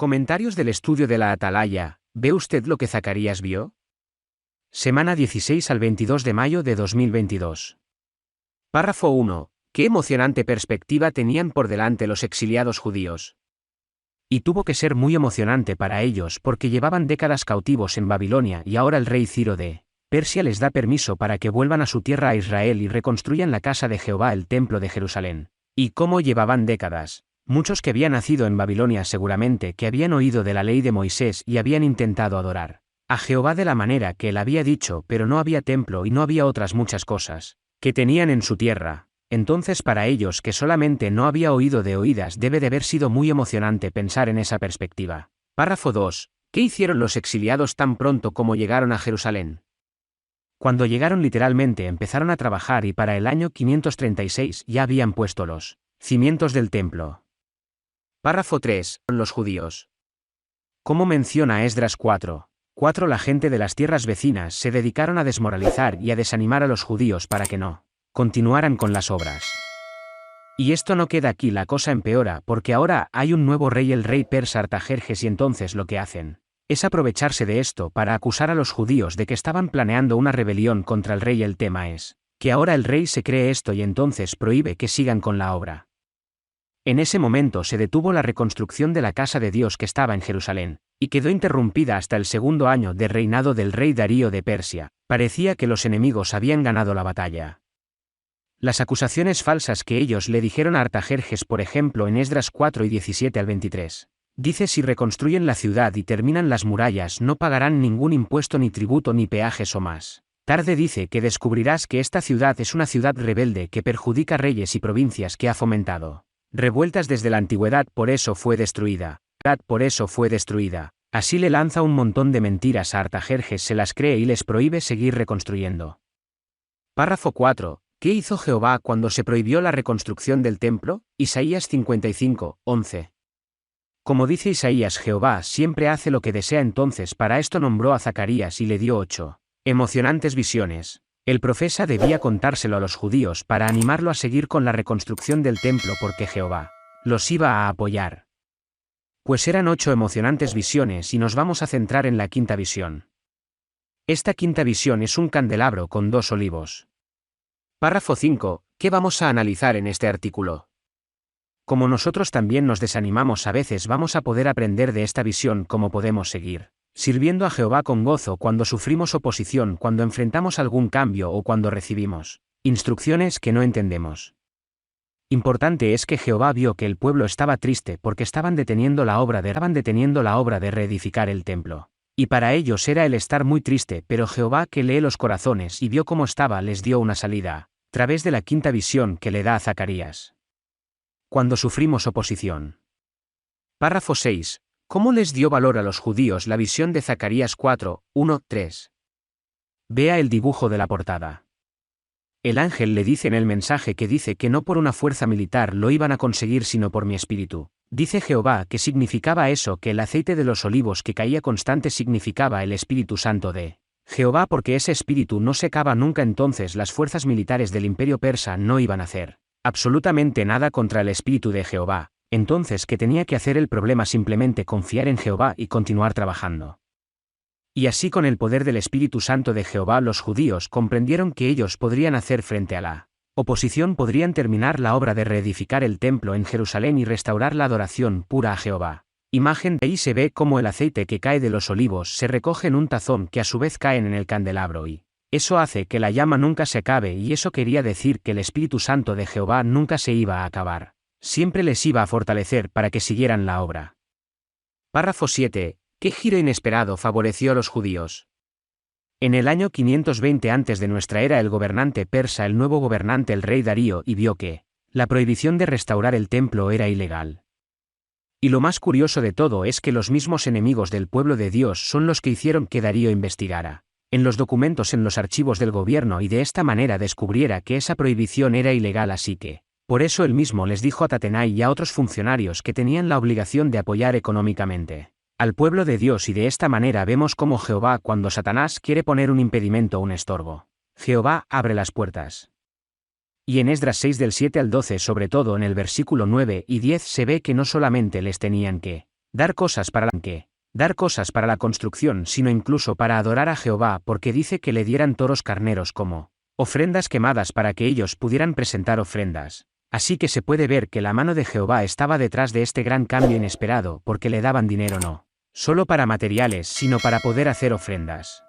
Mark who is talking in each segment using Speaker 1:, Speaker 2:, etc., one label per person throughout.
Speaker 1: Comentarios del estudio de la Atalaya. ¿Ve usted lo que Zacarías vio? Semana 16 al 22 de mayo de 2022. Párrafo 1. Qué emocionante perspectiva tenían por delante los exiliados judíos. Y tuvo que ser muy emocionante para ellos porque llevaban décadas cautivos en Babilonia y ahora el rey Ciro de Persia les da permiso para que vuelvan a su tierra a Israel y reconstruyan la casa de Jehová, el templo de Jerusalén. ¿Y cómo llevaban décadas? Muchos que habían nacido en Babilonia seguramente que habían oído de la ley de Moisés y habían intentado adorar a Jehová de la manera que él había dicho, pero no había templo y no había otras muchas cosas que tenían en su tierra. Entonces para ellos que solamente no había oído de oídas debe de haber sido muy emocionante pensar en esa perspectiva. Párrafo 2. ¿Qué hicieron los exiliados tan pronto como llegaron a Jerusalén? Cuando llegaron literalmente empezaron a trabajar y para el año 536 ya habían puesto los cimientos del templo. Párrafo 3. Los judíos. Como menciona Esdras 4:4, la gente de las tierras vecinas se dedicaron a desmoralizar y a desanimar a los judíos para que no continuaran con las obras. Y esto no queda aquí, la cosa empeora porque ahora hay un nuevo rey, el rey persa Artajerjes, y entonces lo que hacen es aprovecharse de esto para acusar a los judíos de que estaban planeando una rebelión contra el rey. El tema es que ahora el rey se cree esto y entonces prohíbe que sigan con la obra. En ese momento se detuvo la reconstrucción de la casa de Dios que estaba en Jerusalén, y quedó interrumpida hasta el segundo año de reinado del rey Darío de Persia. Parecía que los enemigos habían ganado la batalla. Las acusaciones falsas que ellos le dijeron a Artajerjes, por ejemplo en Esdras 4 y 17 al 23, dice: si reconstruyen la ciudad y terminan las murallas no pagarán ningún impuesto ni tributo ni peajes o más. Tarde dice que descubrirás que esta ciudad es una ciudad rebelde que perjudica reyes y provincias, que ha fomentado revueltas desde la antigüedad, por eso fue destruida. Así le lanza un montón de mentiras a Artajerjes, se las cree y les prohíbe seguir reconstruyendo. Párrafo 4. ¿Qué hizo Jehová cuando se prohibió la reconstrucción del templo? Isaías 55:11. Como dice Isaías, Jehová siempre hace lo que desea. Entonces para esto nombró a Zacarías y le dio 8 emocionantes visiones. El profeta debía contárselo a los judíos para animarlo a seguir con la reconstrucción del templo porque Jehová los iba a apoyar. Pues eran 8 emocionantes visiones y nos vamos a centrar en la quinta visión. Esta quinta visión es un candelabro con 2 olivos. Párrafo 5. ¿Qué vamos a analizar en este artículo? Como nosotros también nos desanimamos a veces, vamos a poder aprender de esta visión cómo podemos seguir sirviendo a Jehová con gozo cuando sufrimos oposición, cuando enfrentamos algún cambio o cuando recibimos instrucciones que no entendemos. Importante es que Jehová vio que el pueblo estaba triste porque estaban deteniendo la obra de reedificar el templo. Y para ellos era el estar muy triste, pero Jehová, que lee los corazones y vio cómo estaba, les dio una salida a través de la quinta visión que le da a Zacarías. Cuando sufrimos oposición. Párrafo 6. ¿Cómo les dio valor a los judíos la visión de Zacarías 4:1-3? Vea el dibujo de la portada. El ángel le dice en el mensaje que dice que no por una fuerza militar lo iban a conseguir sino por mi espíritu. Dice Jehová que significaba eso, que el aceite de los olivos que caía constante significaba el Espíritu Santo de Jehová, porque ese espíritu no se acaba nunca. Entonces las fuerzas militares del imperio persa no iban a hacer absolutamente nada contra el espíritu de Jehová. Entonces, ¿qué tenía que hacer el problema? Simplemente confiar en Jehová y continuar trabajando. Y así, con el poder del Espíritu Santo de Jehová, los judíos comprendieron que ellos podrían hacer frente a la oposición, podrían terminar la obra de reedificar el templo en Jerusalén y restaurar la adoración pura a Jehová. Imagen de ahí se ve cómo el aceite que cae de los olivos se recoge en un tazón que a su vez caen en el candelabro y eso hace que la llama nunca se acabe, y eso quería decir que el Espíritu Santo de Jehová nunca se iba a acabar. Siempre les iba a fortalecer para que siguieran la obra. Párrafo 7. ¿Qué giro inesperado favoreció a los judíos? En el año 520 antes de nuestra era, el gobernante persa, el nuevo gobernante, el rey Darío, y vio que la prohibición de restaurar el templo era ilegal. Y lo más curioso de todo es que los mismos enemigos del pueblo de Dios son los que hicieron que Darío investigara en los documentos, en los archivos del gobierno, y de esta manera descubriera que esa prohibición era ilegal. Así que por eso él mismo les dijo a Tatenai y a otros funcionarios que tenían la obligación de apoyar económicamente al pueblo de Dios, y de esta manera vemos cómo Jehová, cuando Satanás quiere poner un impedimento o un estorbo, Jehová abre las puertas. Y en Esdras 6 del 7 al 12, sobre todo en el versículo 9 y 10, se ve que no solamente les tenían que Dar cosas para la construcción, sino incluso para adorar a Jehová, porque dice que le dieran toros carneros como ofrendas quemadas para que ellos pudieran presentar ofrendas. Así que se puede ver que la mano de Jehová estaba detrás de este gran cambio inesperado, porque le daban dinero no solo para materiales, sino para poder hacer ofrendas.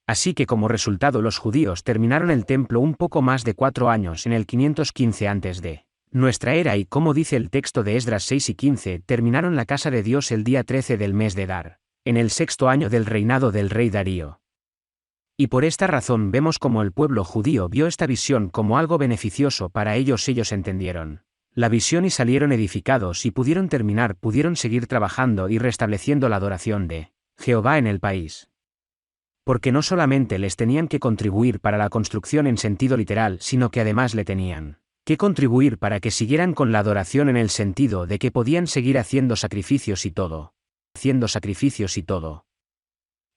Speaker 1: Así que como resultado los judíos terminaron el templo un poco más de 4 años en el 515 a.C. nuestra era, y como dice el texto de Esdras 6 y 15, terminaron la casa de Dios el día 13 del mes de Dar, en el 6º año del reinado del rey Darío. Y por esta razón vemos como el pueblo judío vio esta visión como algo beneficioso para ellos. Ellos entendieron la visión y salieron edificados y pudieron seguir trabajando y restableciendo la adoración de Jehová en el país. Porque no solamente les tenían que contribuir para la construcción en sentido literal, sino que además le tenían que contribuir para que siguieran con la adoración en el sentido de que podían seguir haciendo sacrificios y todo.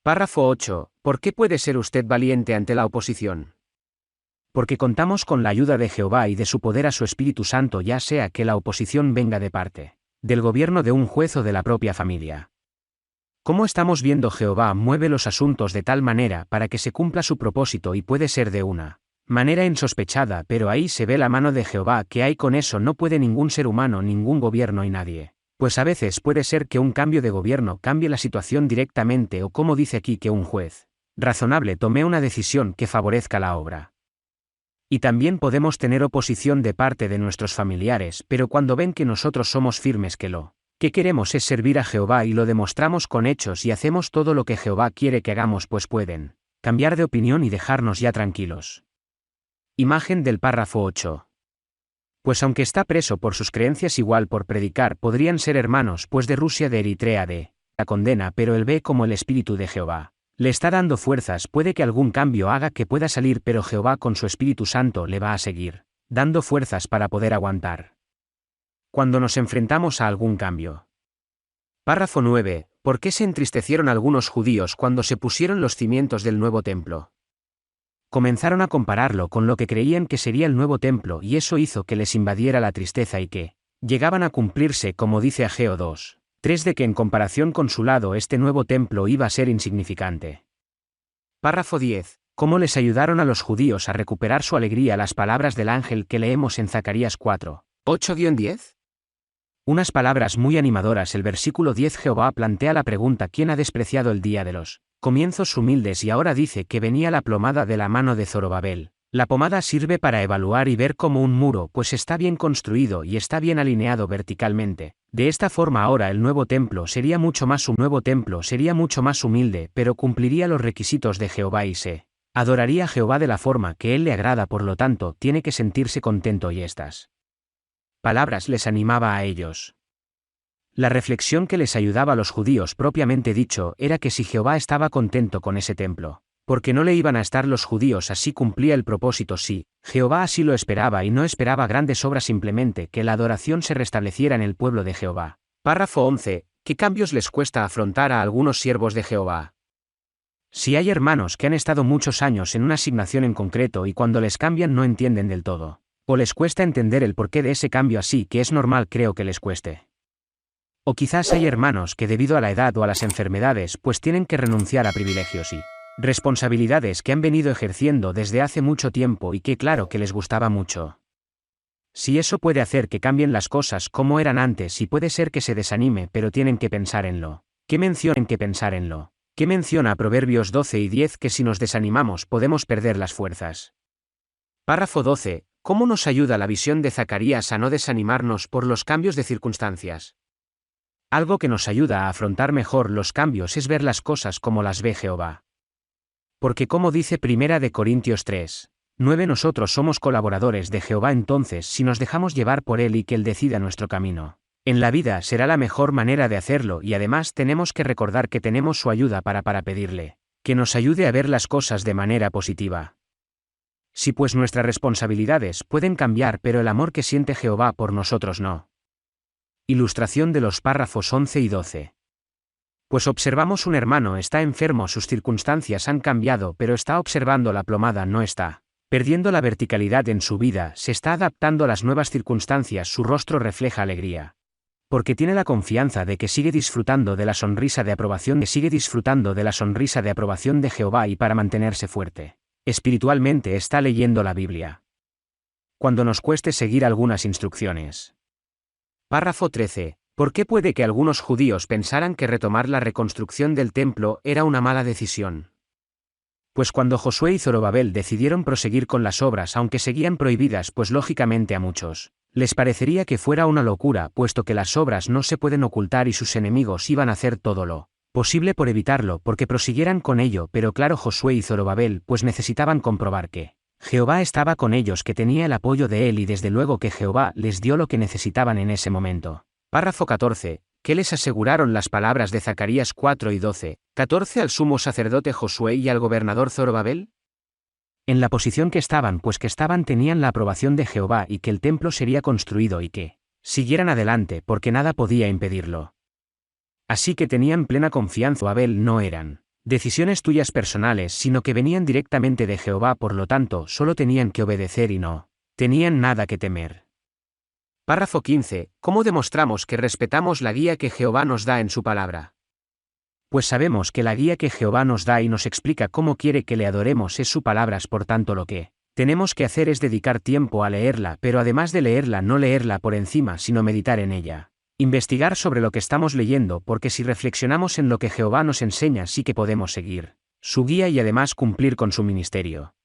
Speaker 1: Párrafo 8. ¿Por qué puede ser usted valiente ante la oposición? Porque contamos con la ayuda de Jehová y de su poder a su Espíritu Santo, ya sea que la oposición venga de parte del gobierno de un juez o de la propia familia. Como estamos viendo, Jehová mueve los asuntos de tal manera para que se cumpla su propósito, y puede ser de una manera insospechada, pero ahí se ve la mano de Jehová. Que hay con eso no puede ningún ser humano, ningún gobierno y nadie. Pues a veces puede ser que un cambio de gobierno cambie la situación directamente, o como dice aquí, que un juez razonable tome una decisión que favorezca la obra. Y también podemos tener oposición de parte de nuestros familiares, pero cuando ven que nosotros somos firmes, que lo que queremos es servir a Jehová y lo demostramos con hechos y hacemos todo lo que Jehová quiere que hagamos, pues pueden cambiar de opinión y dejarnos ya tranquilos. Imagen del párrafo 8. Pues aunque está preso por sus creencias, igual por predicar podrían ser hermanos, pues de Rusia, de Eritrea, la condena, pero él ve como el Espíritu de Jehová le está dando fuerzas. Puede que algún cambio haga que pueda salir, pero Jehová con su Espíritu Santo le va a seguir dando fuerzas para poder aguantar cuando nos enfrentamos a algún cambio. Párrafo 9. ¿Por qué se entristecieron algunos judíos cuando se pusieron los cimientos del nuevo templo? Comenzaron a compararlo con lo que creían que sería el nuevo templo, y eso hizo que les invadiera la tristeza y que llegaban a cumplirse, como dice Ageo 2:3, de que en comparación con su lado este nuevo templo iba a ser insignificante. Párrafo 10. ¿Cómo les ayudaron a los judíos a recuperar su alegría las palabras del ángel que leemos en Zacarías 4:8-10? Unas palabras muy animadoras. El versículo 10, Jehová plantea la pregunta: ¿quién ha despreciado el día de los comienzos humildes? Y ahora dice que venía la plomada de la mano de Zorobabel. La pomada sirve para evaluar y ver como un muro, pues está bien construido y está bien alineado verticalmente. De esta forma ahora el nuevo templo sería mucho más humilde, pero cumpliría los requisitos de Jehová y se adoraría a Jehová de la forma que él le agrada. Por lo tanto, tiene que sentirse contento, y estas palabras les animaba a ellos. La reflexión que les ayudaba a los judíos, propiamente dicho, era que si Jehová estaba contento con ese templo, porque no le iban a estar los judíos. Así cumplía el propósito. Sí, Jehová así lo esperaba, y no esperaba grandes obras, simplemente que la adoración se restableciera en el pueblo de Jehová. Párrafo 11. ¿Qué cambios les cuesta afrontar a algunos siervos de Jehová? Si hay hermanos que han estado muchos años en una asignación en concreto y cuando les cambian no entienden del todo, o les cuesta entender el porqué de ese cambio, así que es normal, creo que les cueste. O quizás hay hermanos que debido a la edad o a las enfermedades pues tienen que renunciar a privilegios y responsabilidades que han venido ejerciendo desde hace mucho tiempo y que claro que les gustaba mucho. Si eso puede hacer que cambien las cosas como eran antes, y puede ser que se desanime, pero tienen que pensar en lo que menciona Proverbios 12:10, que si nos desanimamos podemos perder las fuerzas. Párrafo 12. ¿Cómo nos ayuda la visión de Zacarías a no desanimarnos por los cambios de circunstancias? Algo que nos ayuda a afrontar mejor los cambios es ver las cosas como las ve Jehová. Porque como dice 1 Corintios 3:9, nosotros somos colaboradores de Jehová. Entonces, si nos dejamos llevar por él y que él decida nuestro camino en la vida, será la mejor manera de hacerlo, y además tenemos que recordar que tenemos su ayuda para pedirle que nos ayude a ver las cosas de manera positiva. Sí, pues nuestras responsabilidades pueden cambiar, pero el amor que siente Jehová por nosotros no. Ilustración de los párrafos 11 y 12. Pues observamos un hermano está enfermo, sus circunstancias han cambiado, pero está observando la plomada, no está perdiendo la verticalidad en su vida, se está adaptando a las nuevas circunstancias, su rostro refleja alegría. porque tiene la confianza de que sigue disfrutando de la sonrisa de aprobación de Jehová y para mantenerse fuerte espiritualmente está leyendo la Biblia. Cuando nos cueste seguir algunas instrucciones. Párrafo 13. ¿Por qué puede que algunos judíos pensaran que retomar la reconstrucción del templo era una mala decisión? Pues cuando Josué y Zorobabel decidieron proseguir con las obras aunque seguían prohibidas, pues lógicamente a muchos les parecería que fuera una locura, puesto que las obras no se pueden ocultar y sus enemigos iban a hacer todo lo posible por evitarlo porque prosiguieran con ello, pero claro, Josué y Zorobabel pues necesitaban comprobar que Jehová estaba con ellos, que tenía el apoyo de él y desde luego que Jehová les dio lo que necesitaban en ese momento. Párrafo 14. ¿Qué les aseguraron las palabras de Zacarías 4 y 12, 14 al sumo sacerdote Josué y al gobernador Zorobabel? En la posición que estaban, tenían la aprobación de Jehová y que el templo sería construido y que siguieran adelante porque nada podía impedirlo. Así que tenían plena confianza. Abel no eran decisiones tuyas personales, sino que venían directamente de Jehová, por lo tanto solo tenían que obedecer y no tenían nada que temer. Párrafo 15. ¿Cómo demostramos que respetamos la guía que Jehová nos da en su palabra? Pues sabemos que la guía que Jehová nos da y nos explica cómo quiere que le adoremos es su palabra, por tanto lo que tenemos que hacer es dedicar tiempo a leerla, pero además de leerla, no leerla por encima, sino meditar en ella. Investigar sobre lo que estamos leyendo, porque si reflexionamos en lo que Jehová nos enseña, sí que podemos seguir su guía y además cumplir con su ministerio.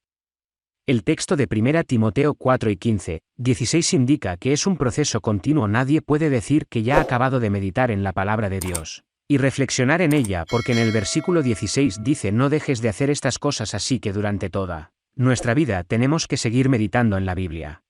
Speaker 1: El texto de 1 Timoteo 4 y 15, 16 indica que es un proceso continuo. Nadie puede decir que ya ha acabado de meditar en la palabra de Dios y reflexionar en ella, porque en el versículo 16 dice: no dejes de hacer estas cosas, así que durante toda nuestra vida tenemos que seguir meditando en la Biblia.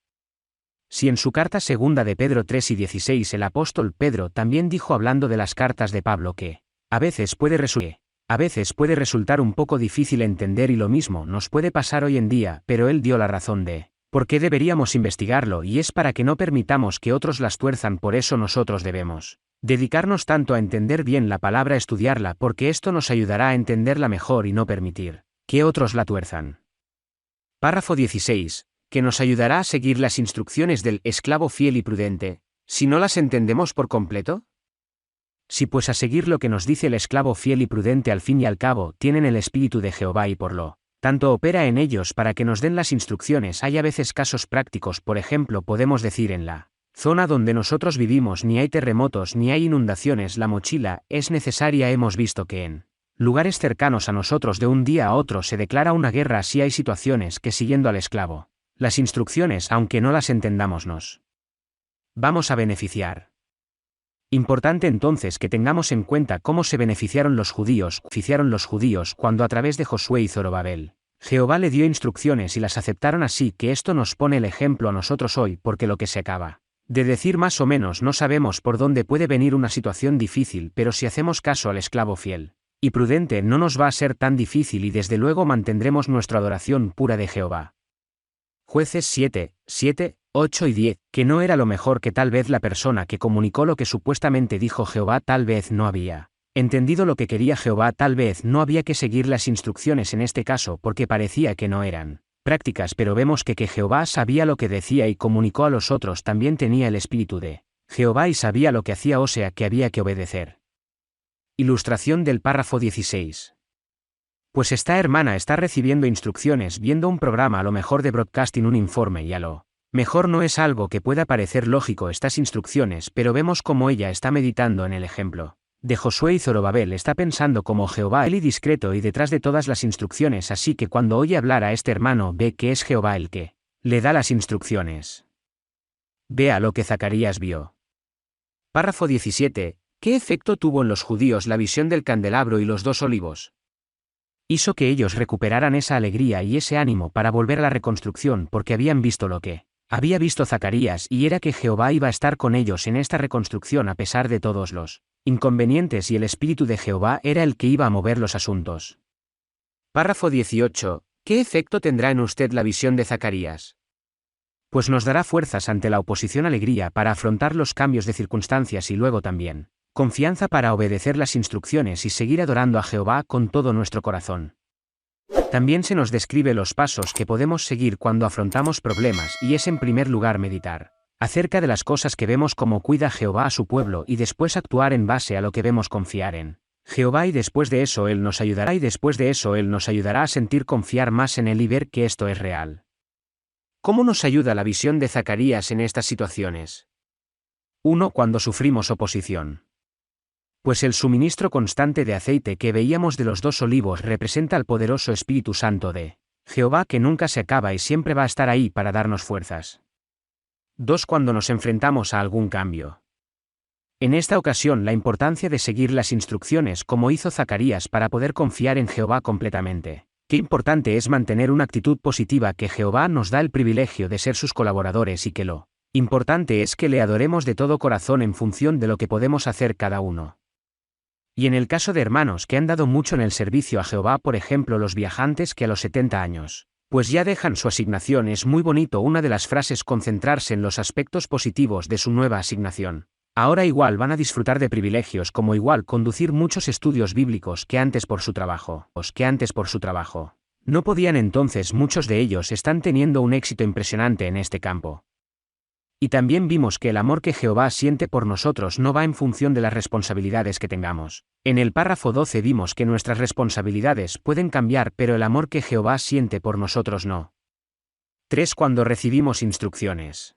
Speaker 1: Si en su carta segunda de Pedro 3 y 16 el apóstol Pedro también dijo, hablando de las cartas de Pablo, que a veces puede resultar un poco difícil entender, y lo mismo nos puede pasar hoy en día, pero él dio la razón de por qué deberíamos investigarlo, y es para que no permitamos que otros las tuerzan. Por eso nosotros debemos dedicarnos tanto a entender bien la palabra, estudiarla, porque esto nos ayudará a entenderla mejor y no permitir que otros la tuerzan. Párrafo 16. Que nos ayudará a seguir las instrucciones del esclavo fiel y prudente, si no las entendemos por completo. Si pues a seguir lo que nos dice el esclavo fiel y prudente, al fin y al cabo tienen el espíritu de Jehová y por lo tanto opera en ellos para que nos den las instrucciones. Hay a veces casos prácticos, por ejemplo, podemos decir en la zona donde nosotros vivimos ni hay terremotos ni hay inundaciones, la mochila es necesaria. Hemos visto que en lugares cercanos a nosotros de un día a otro se declara una guerra. Así hay situaciones que, siguiendo al esclavo las instrucciones, aunque no las entendamos, nos vamos a beneficiar. Importante entonces que tengamos en cuenta cómo se beneficiaron los judíos cuando a través de Josué y Zorobabel Jehová le dio instrucciones y las aceptaron, así que esto nos pone el ejemplo a nosotros hoy, porque lo que se acaba de decir más o menos no sabemos por dónde puede venir una situación difícil, pero si hacemos caso al esclavo fiel y prudente no nos va a ser tan difícil y desde luego mantendremos nuestra adoración pura de Jehová. Jueces 7, 8 y 10, que no era lo mejor que tal vez la persona que comunicó lo que supuestamente dijo Jehová tal vez no había entendido lo que quería Jehová, tal vez no había que seguir las instrucciones en este caso porque parecía que no eran prácticas, pero vemos que Jehová sabía lo que decía y comunicó a los otros. También tenía el espíritu de Jehová y sabía lo que hacía, o sea que había que obedecer. Ilustración del párrafo 16. Pues esta hermana está recibiendo instrucciones viendo un programa, a lo mejor de broadcasting, un informe, y a lo mejor no es algo que pueda parecer lógico estas instrucciones, pero vemos cómo ella está meditando en el ejemplo de Josué y Zorobabel, está pensando como Jehová, él y discreto y detrás de todas las instrucciones, así que cuando oye hablar a este hermano ve que es Jehová el que le da las instrucciones. Vea lo que Zacarías vio. Párrafo 17. ¿Qué efecto tuvo en los judíos la visión del candelabro y los 2 olivos? Hizo que ellos recuperaran esa alegría y ese ánimo para volver a la reconstrucción, porque habían visto lo que había visto Zacarías, y era que Jehová iba a estar con ellos en esta reconstrucción a pesar de todos los inconvenientes, y el espíritu de Jehová era el que iba a mover los asuntos. Párrafo 18. ¿Qué efecto tendrá en usted la visión de Zacarías? Pues nos dará fuerzas ante la oposición, alegría para afrontar los cambios de circunstancias y luego también confianza para obedecer las instrucciones y seguir adorando a Jehová con todo nuestro corazón. También se nos describe los pasos que podemos seguir cuando afrontamos problemas, y es en primer lugar meditar acerca de las cosas que vemos cómo cuida Jehová a su pueblo y después actuar en base a lo que vemos confiar en Jehová y después de eso Él nos ayudará a sentir confiar más en Él y ver que esto es real. ¿Cómo nos ayuda la visión de Zacarías en estas situaciones? 1. Cuando sufrimos oposición. Pues el suministro constante de aceite que veíamos de los 2 olivos representa al poderoso Espíritu Santo de Jehová que nunca se acaba y siempre va a estar ahí para darnos fuerzas. 2. Cuando nos enfrentamos a algún cambio. En esta ocasión la importancia de seguir las instrucciones como hizo Zacarías para poder confiar en Jehová completamente. Qué importante es mantener una actitud positiva que Jehová nos da el privilegio de ser sus colaboradores y que lo importante es que le adoremos de todo corazón en función de lo que podemos hacer cada uno. Y en el caso de hermanos que han dado mucho en el servicio a Jehová, por ejemplo los viajantes que a los 70 años, pues ya dejan su asignación, es muy bonito una de las frases concentrarse en los aspectos positivos de su nueva asignación. Ahora igual van a disfrutar de privilegios como igual conducir muchos estudios bíblicos que antes por su trabajo. No podían, entonces muchos de ellos están teniendo un éxito impresionante en este campo. Y también vimos que el amor que Jehová siente por nosotros no va en función de las responsabilidades que tengamos. En el párrafo 12 vimos que nuestras responsabilidades pueden cambiar pero el amor que Jehová siente por nosotros no. 3. Cuando recibimos instrucciones.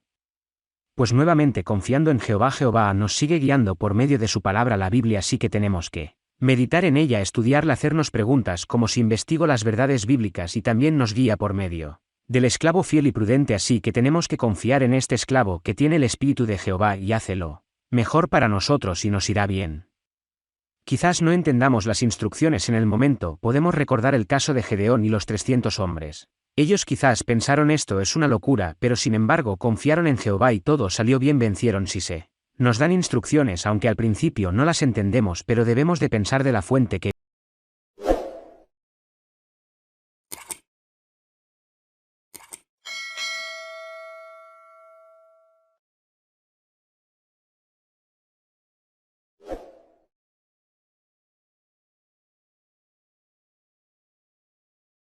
Speaker 1: Pues nuevamente confiando en Jehová, Jehová nos sigue guiando por medio de su palabra la Biblia, así que tenemos que meditar en ella, estudiarla, hacernos preguntas como si investigo las verdades bíblicas y también nos guía por medio del esclavo fiel y prudente, así que tenemos que confiar en este esclavo que tiene el Espíritu de Jehová y hácelo mejor para nosotros y nos irá bien. Quizás no entendamos las instrucciones en el momento, podemos recordar el caso de Gedeón y los 300 hombres. Ellos quizás pensaron esto es una locura, pero sin embargo confiaron en Jehová y todo salió bien, vencieron. Si se nos dan instrucciones aunque al principio no las entendemos, pero debemos de pensar de la fuente que